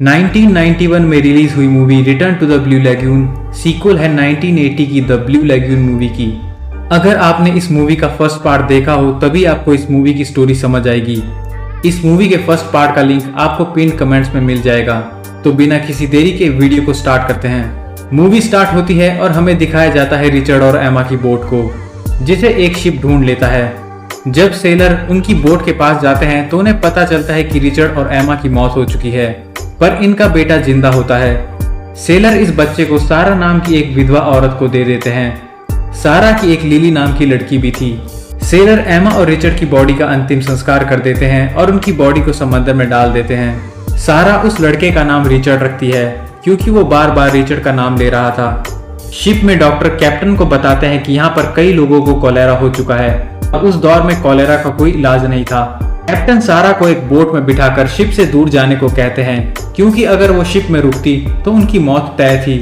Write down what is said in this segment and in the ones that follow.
1991 में रिलीज हुई movie return to the blue lagoon sequel है 1980 की द ब्लू लैगून मूवी की। अगर आपने इस मूवी का फर्स्ट पार्ट देखा हो तभी आपको इस मूवी की स्टोरी समझ आएगी। इस मूवी के फर्स्ट पार्ट का लिंक आपको पिन कमेंट्स में मिल जाएगा। तो बिना किसी देरी के वीडियो को स्टार्ट करते हैं। मूवी स्टार्ट होती है और हमें दिखाया जाता है रिचर्ड और एमा की बोट को, जिसे एक शिप ढूंढ लेता है। जब सेलर उनकी बोट के पास जाते हैं तो उन्हें पता चलता है कि रिचर्ड और एमा की मौत हो चुकी है, पर इनका बेटा जिंदा होता है। सेलर इस बच्चे को सारा नाम की एक विधवा औरत को दे देते हैं। सारा की एक लिली नाम की लड़की भी थी। सेलर एमा और रिचर्ड की बॉडी का अंतिम संस्कार कर देते हैं और उनकी बॉडी को समंदर में डाल देते हैं। सारा उस लड़के का नाम रिचर्ड रखती है क्योंकि वो बार बार रिचर्ड का नाम ले रहा था। शिप में डॉक्टर कैप्टन को बताते हैं कि यहाँ पर कई लोगों को कोलेरा हो चुका है और उस दौर में कोलेरा का कोई इलाज नहीं था। कैप्टन सारा को एक बोट में बिठाकर शिप से दूर जाने को कहते हैं क्योंकि अगर वो शिप में रुकती तो उनकी मौत तय थी।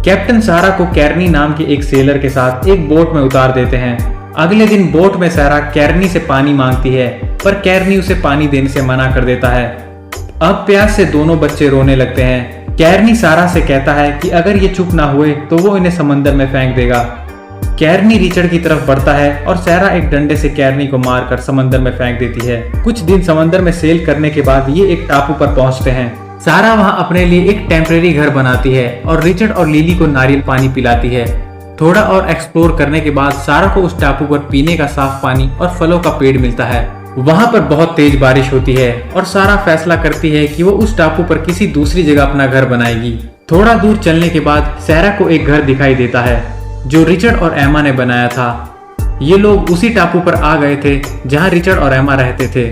कैप्टन सारा को कैरनी नाम के एक सेलर के साथ एक बोट में उतार देते हैं। अगले दिन बोट में सारा कैरनी से पानी मांगती है, पर कैरनी उसे पानी देने से मना कर देता है। अब प्यास से दोनों बच्चे रोने लगते हैं। कैरनी सारा से कहता है कि अगर ये चुप ना हुए तो वो इन्हें समंदर में फेंक देगा। कैरनी रिचर्ड की तरफ बढ़ता है और सारा एक डंडे से कैरनी को मारकर समंदर में फेंक देती है। कुछ दिन समंदर में सेल करने के बाद ये एक टापू पर पहुंचते हैं। सारा वहां अपने लिए एक टेम्परेरी घर बनाती है और रिचर्ड और लिली को नारियल पानी पिलाती है। थोड़ा और एक्सप्लोर करने के बाद सारा को उस टापू पर पीने का साफ पानी और फलों का पेड़ मिलता है। वहां पर बहुत तेज बारिश होती है और सारा फैसला करती है कि वो उस टापू पर किसी दूसरी जगह अपना घर बनाएगी। थोड़ा दूर चलने के बाद सारा को एक घर दिखाई देता है जो रिचर्ड और एमा ने बनाया था। ये लोग उसी टापू पर आ गए थे जहां रिचर्ड और एमा रहते थे।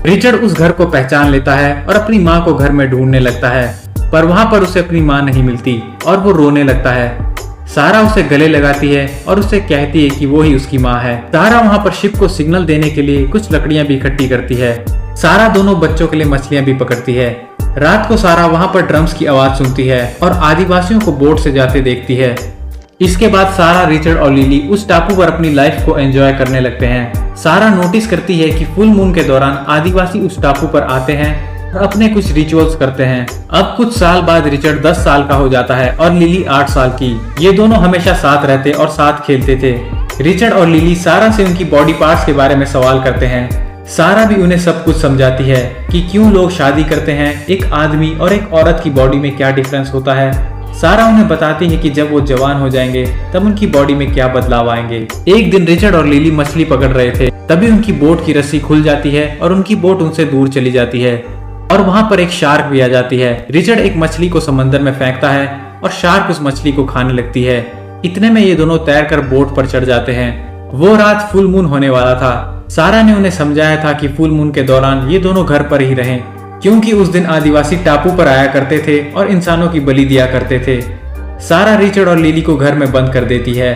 रिचर्ड उस घर को पहचान लेता है और अपनी माँ को घर में ढूंढने लगता है, पर वहां पर उसे अपनी माँ नहीं मिलती और वो रोने लगता है। सारा उसे गले लगाती है और उसे कहती है कि वो ही उसकी माँ है। सारा वहां पर शिप को सिग्नल देने के लिए कुछ लकड़ियां भी इकट्ठी करती है। सारा दोनों बच्चों के लिए मछलियां भी पकड़ती है। रात को सारा वहां पर ड्रम्स की आवाज सुनती है और आदिवासियों को बोट से जाते देखती है। इसके बाद सारा, रिचर्ड और लिली उस टापू पर अपनी लाइफ को एंजॉय करने लगते हैं। सारा नोटिस करती है कि फुल मून के दौरान आदिवासी उस टापू पर आते हैं और अपने कुछ रिचुअल्स करते हैं। अब कुछ साल बाद रिचर्ड 10 साल का हो जाता है और लिली 8 साल की। ये दोनों हमेशा साथ रहते और साथ खेलते थे। रिचर्ड और लिली सारा से उनकी बॉडी पार्ट्स के बारे में सवाल करते हैं। सारा भी उन्हें सब कुछ समझाती है कि क्यों लोग शादी करते हैं, एक आदमी और एक औरत की बॉडी में क्या डिफरेंस होता है। सारा उन्हें बताती है कि जब वो जवान हो जाएंगे तब उनकी बॉडी में क्या बदलाव आएंगे। एक दिन रिचर्ड और लिली मछली पकड़ रहे थे, तभी उनकी बोट की रस्सी खुल जाती है और उनकी बोट उनसे दूर चली जाती है और वहां पर एक शार्क भी आ जाती है। रिचर्ड एक मछली को समंदर में फेंकता है और शार्क उस मछली को खाने लगती है। इतने में ये दोनों तैरकर बोट पर चढ़ जाते हैं। वो रात फुल मून होने वाला था। सारा ने उन्हें समझाया था कि फुल मून के दौरान ये दोनों घर पर ही रहें, क्योंकि उस दिन आदिवासी टापू पर आया करते थे और इंसानों की बलि दिया करते थे। सारा रिचर्ड और लिली को घर में बंद कर देती है।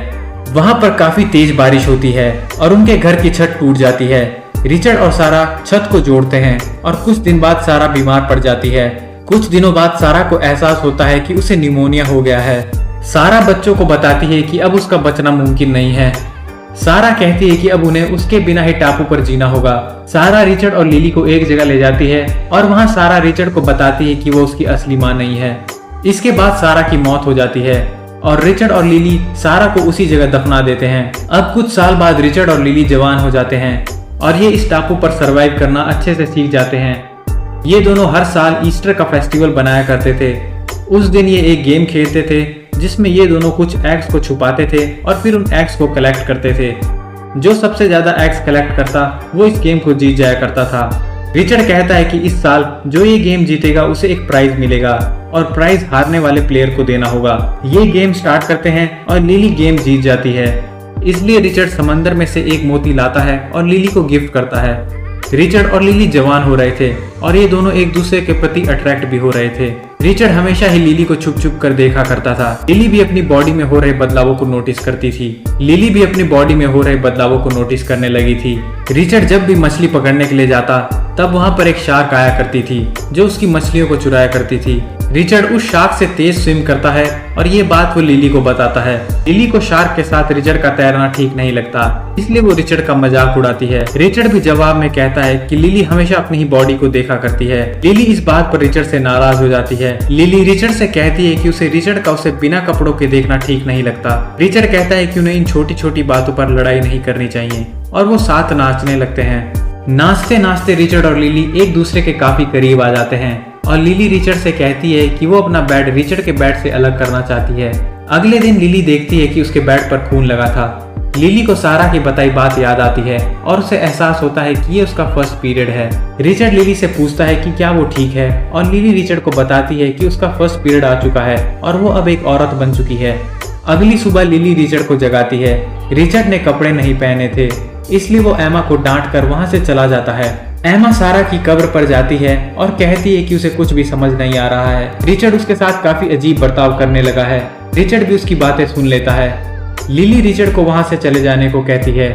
वहां पर काफी तेज बारिश होती है और उनके घर की छत टूट जाती है। रिचर्ड और सारा छत को जोड़ते हैं और कुछ दिन बाद सारा बीमार पड़ जाती है। कुछ दिनों बाद सारा को एहसास होता है कि उसे निमोनिया हो गया है। सारा बच्चों को बताती है कि अब उसका बचना मुमकिन नहीं है। सारा कहती है कि अब उन्हें उसके बिना ही टापू पर जीना होगा। सारा रिचर्ड और लिली को एक जगह ले जाती है और वहां सारा रिचर्ड को बताती है कि वो उसकी असली माँ नहीं है। इसके बाद सारा की मौत हो जाती है और रिचर्ड और लिली सारा को उसी जगह दफना देते हैं। अब कुछ साल बाद रिचर्ड और लिली जवान हो जाते हैं और ये इस टापू पर सरवाइव करना अच्छे से सीख जाते हैं। ये दोनों हर साल ईस्टर का फेस्टिवल बनाया करते थे। उस दिन ये एक गेम खेलते थे जिसमें ये दोनों कुछ एग्स को छुपाते थे और फिर उन एग्स को कलेक्ट करते थे। जो सबसे ज्यादा एग्स कलेक्ट करता वो इस गेम को जीत जाया करता था। रिचर्ड कहता है कि इस साल जो ये गेम जीतेगा उसे एक प्राइज मिलेगा और प्राइज हारने वाले प्लेयर को देना होगा। ये गेम स्टार्ट करते हैं और लिली गेम जीत जाती है। इसलिए रिचर्ड समंदर में से एक मोती लाता है और लिली को गिफ्ट करता है। रिचर्ड और लिली जवान हो रहे थे और ये दोनों एक दूसरे के प्रति अट्रैक्ट भी हो रहे थे। रिचर्ड हमेशा ही लिली को छुप छुप कर देखा करता था। लिली भी अपनी बॉडी में हो रहे बदलावों को नोटिस करती थी। लिली भी अपनी बॉडी में हो रहे बदलावों को नोटिस करने लगी थी। रिचर्ड जब भी मछली पकड़ने के लिए जाता तब वहां पर एक शार्क आया करती थी जो उसकी मछलियों को चुराया करती थी। रिचर्ड उस शार्क से तेज स्विम करता है और ये बात वो लिली को बताता है। लिली को शार्क के साथ रिचर्ड का तैरना ठीक नहीं लगता, इसलिए वो रिचर्ड का मजाक उड़ाती है। रिचर्ड भी जवाब में कहता है कि लिली हमेशा अपनी ही बॉडी को देखा देखा करती है। लिली इस बात पर रिचर्ड से नाराज हो जाती है। लिली रिचर्ड से कहती है कि उसे रिचर्ड का उसे बिना कपड़ों के देखना ठीक नहीं लगता। रिचर्ड कहता है कि उन्हें इन छोटी छोटी बातों पर लड़ाई नहीं करनी चाहिए और वो साथ नाचने लगते हैं। नाचते नाचते रिचर्ड और लिली एक दूसरे के काफी करीब आ जाते हैं और लिली रिचर्ड से कहती है कि वो अपना बेड रिचर्ड के बेड से अलग करना चाहती है। अगले दिन लिली देखती है कि उसके बेड पर खून लगा था। लिली को सारा की बताई बात याद आती है और उसे एहसास होता है कि ये उसका फर्स्ट पीरियड है। रिचर्ड लिली से पूछता है कि क्या वो ठीक है और लिली रिचर्ड को बताती है कि उसका फर्स्ट पीरियड आ चुका है और वो अब एक औरत बन चुकी है। अगली सुबह लिली रिचर्ड को जगाती है। रिचर्ड ने कपड़े नहीं पहने थे, इसलिए वो एमा को डांट कर वहां से चला जाता है। एमा सारा की कब्र पर जाती है और कहती है कि उसे कुछ भी समझ नहीं आ रहा है। रिचर्ड उसके साथ काफी अजीब बर्ताव करने लगा है। रिचर्ड भी उसकी बातें सुन लेता है। लिली रिचर्ड को वहां से चले जाने को कहती है।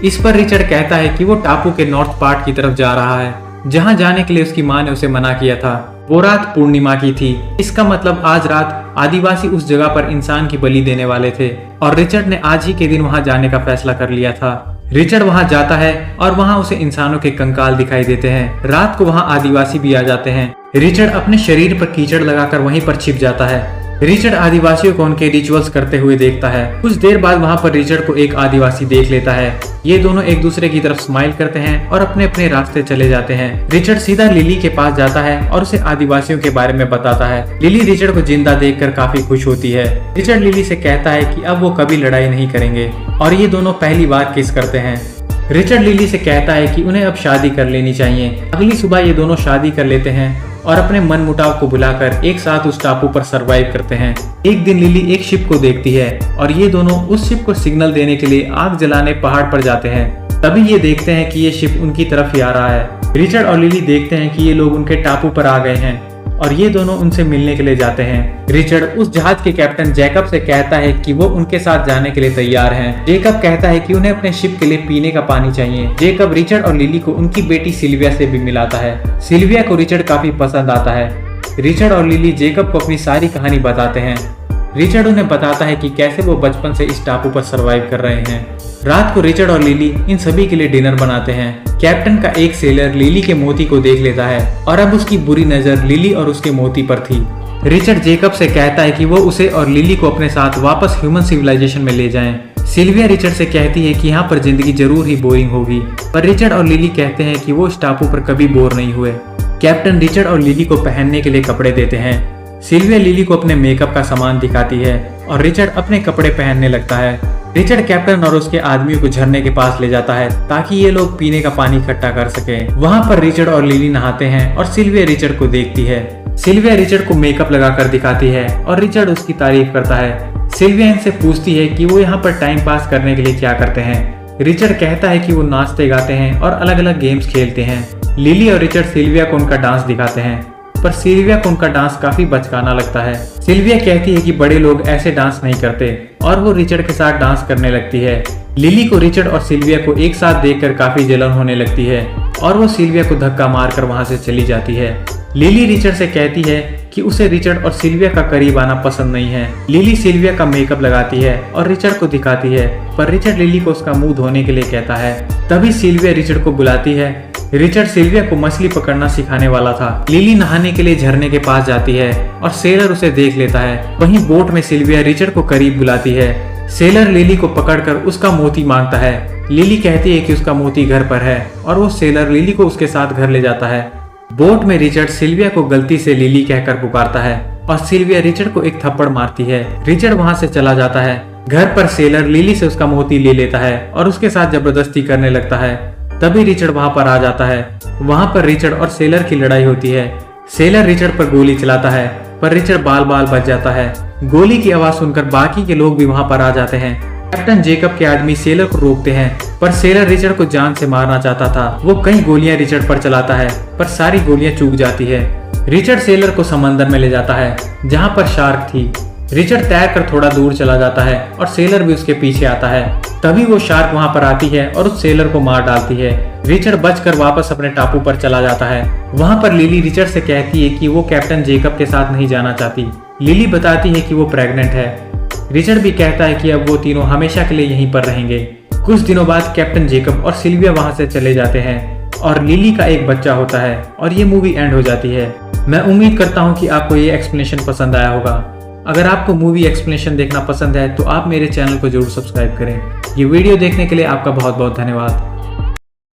इस पर रिचर्ड कहता है कि वो टापू के नॉर्थ पार्ट की तरफ जा रहा है, जहां जाने के लिए उसकी माँ ने उसे मना किया था। वो रात पूर्णिमा की थी। इसका मतलब आज रात आदिवासी उस जगह पर इंसान की बलि देने वाले थे और रिचर्ड ने आज ही के दिन वहां जाने का फैसला कर लिया था। रिचर्ड वहां जाता है और वहां उसे इंसानों के कंकाल दिखाई देते हैं। रात को वहां आदिवासी भी आ जाते हैं। रिचर्ड अपने शरीर पर कीचड़ लगाकर वहीं पर छिप जाता है। रिचर्ड आदिवासियों को उनके रिचुअल्स करते हुए देखता है। कुछ देर बाद वहां पर रिचर्ड को एक आदिवासी देख लेता है। ये दोनों एक दूसरे की तरफ स्माइल करते हैं और अपने अपने रास्ते चले जाते हैं। रिचर्ड सीधा लिली के पास जाता है और उसे आदिवासियों के बारे में बताता है। लिली रिचर्ड को जिंदा देखकर काफी खुश होती है। रिचर्ड लिली से कहता है कि अब वो कभी लड़ाई नहीं करेंगे और ये दोनों पहली बार किस करते हैं। रिचर्ड लिली से कहता है कि उन्हें अब शादी कर लेनी चाहिए। अगली सुबह ये दोनों शादी कर लेते हैं और अपने मन मुटाव को भुलाकर एक साथ उस टापू पर सरवाइव करते हैं। एक दिन लिली एक शिप को देखती है और ये दोनों उस शिप को सिग्नल देने के लिए आग जलाने पहाड़ पर जाते हैं। तभी ये देखते हैं कि ये शिप उनकी तरफ ही आ रहा है। रिचर्ड और लिली देखते हैं कि ये लोग उनके टापू पर आ गए हैं और ये दोनों उनसे मिलने के लिए जाते हैं। रिचर्ड उस जहाज के कैप्टन जैकब से कहता है कि वो उनके साथ जाने के लिए तैयार हैं। जैकब कहता है कि उन्हें अपने शिप के लिए पीने का पानी चाहिए। जैकब रिचर्ड और लिली को उनकी बेटी सिल्विया से भी मिलाता है। सिल्विया को रिचर्ड काफी पसंद आता है। रिचर्ड और लिली जैकब को अपनी सारी कहानी बताते हैं। रिचर्ड उन्हें बताता है कि कैसे वो बचपन से इस टापू पर सरवाइव कर रहे हैं। रात को रिचर्ड और लिली इन सभी के लिए डिनर बनाते हैं। कैप्टन का एक सेलर लिली के मोती को देख लेता है और अब उसकी बुरी नजर लिली और उसके मोती पर थी। रिचर्ड जैकब से कहता है कि वो उसे और लिली को अपने साथ वापस ह्यूमन सिविलाइजेशन में ले जाएं। सिल्विया रिचर्ड से कहती है कि यहाँ पर जिंदगी जरूर ही बोरिंग होगी, पर रिचर्ड और लिली कहते हैं कि वो इस टापू पर कभी बोर नहीं हुए। कैप्टन रिचर्ड और लिली को पहनने के लिए कपड़े देते हैं। सिल्विया लिली को अपने मेकअप का सामान दिखाती है और रिचर्ड अपने कपड़े पहनने लगता है। रिचर्ड कैप्टन और उसके आदमियों को झरने के पास ले जाता है ताकि ये लोग पीने का पानी इकट्ठा कर सके। वहाँ पर रिचर्ड और लिली नहाते हैं और सिल्विया रिचर्ड को देखती है। सिल्विया रिचर्ड को मेकअप लगाकर दिखाती है और रिचर्ड उसकी तारीफ करता है। सिल्विया इनसे पूछती है कि वो यहाँ पर टाइम पास करने के लिए क्या करते हैं। रिचर्ड कहता है कि वो नाचते गाते हैं और अलग अलग गेम्स खेलते हैं। लिली और रिचर्ड सिल्विया को उनका डांस दिखाते हैं, पर सिल्विया को उनका डांस काफी बचकाना लगता है। सिल्विया कहती है कि बड़े लोग ऐसे डांस नहीं करते और वो रिचर्ड के साथ डांस करने लगती है। लिली को रिचर्ड और सिल्विया को एक साथ देखकर काफी जलन होने लगती है और वो सिल्विया को धक्का मारकर वहां से चली जाती है। लिली रिचर्ड से कहती है कि उसे रिचर्ड और सिल्विया का करीब आना पसंद नहीं है। लिली सिल्विया का मेकअप लगाती है और रिचर्ड को दिखाती है, पर रिचर्ड लिली को उसका मुंह धोने के लिए कहता है। तभी सिल्विया रिचर्ड को बुलाती है। रिचर्ड सिल्विया को मछली पकड़ना सिखाने वाला था। लिली नहाने के लिए झरने के पास जाती है और सेलर उसे देख लेता है। वहीं बोट में सिल्विया रिचर्ड को करीब बुलाती है। सेलर लिली को पकड़कर उसका मोती मांगता है। लिली कहती है कि उसका मोती घर पर है और वो सेलर लिली को उसके साथ घर ले जाता है। बोट में रिचर्ड सिल्विया को गलती से लिली कहकर पुकारता है और सिल्विया रिचर्ड को एक थप्पड़ मारती है। रिचर्ड वहां से चला जाता है। घर पर सेलर लिली से उसका मोती ले लेता है और उसके साथ जबरदस्ती करने लगता है। तभी रिचर्ड वहां पर आ जाता है। वहां पर रिचर्ड और सेलर की लड़ाई होती है। सेलर रिचर्ड पर गोली चलाता है, पर रिचर्ड बाल बाल बच जाता है। गोली की आवाज सुनकर बाकी के लोग भी वहां पर आ जाते हैं। कैप्टन जैकब के आदमी सेलर को रोकते हैं, पर सेलर रिचर्ड को जान से मारना चाहता था। वो कई गोलियां रिचर्ड पर चलाता है, पर सारी गोलियां चूक जाती है। रिचर्ड सेलर को समंदर में ले जाता है जहां पर शार्क थी। रिचर्ड तैर कर थोड़ा दूर चला जाता है और सेलर भी उसके पीछे आता है। तभी वो शार्क वहां पर आती है और उस सेलर को मार डालती है। रिचर्ड बचकर वापस अपने टापू पर चला जाता है। वहां पर लिली रिचर्ड से कहती है कि वो कैप्टन जैकब के साथ नहीं जाना चाहती। लिली बताती है कि वो प्रेग्नेंट है। रिचर्ड भी कहता है कि अब वो तीनों हमेशा के लिए यहीं पर रहेंगे। कुछ दिनों बाद कैप्टन जैकब और सिल्विया वहां से चले जाते हैं। और लिली का एक बच्चा होता है और ये मूवी एंड हो जाती है। मैं उम्मीद करता हूँ कि आपको ये एक्सप्लेनेशन पसंद आया होगा। अगर आपको मूवी एक्सप्लेनेशन देखना पसंद है तो आप मेरे चैनल को जरूर सब्सक्राइब करें। ये वीडियो देखने के लिए आपका बहुत बहुत धन्यवाद।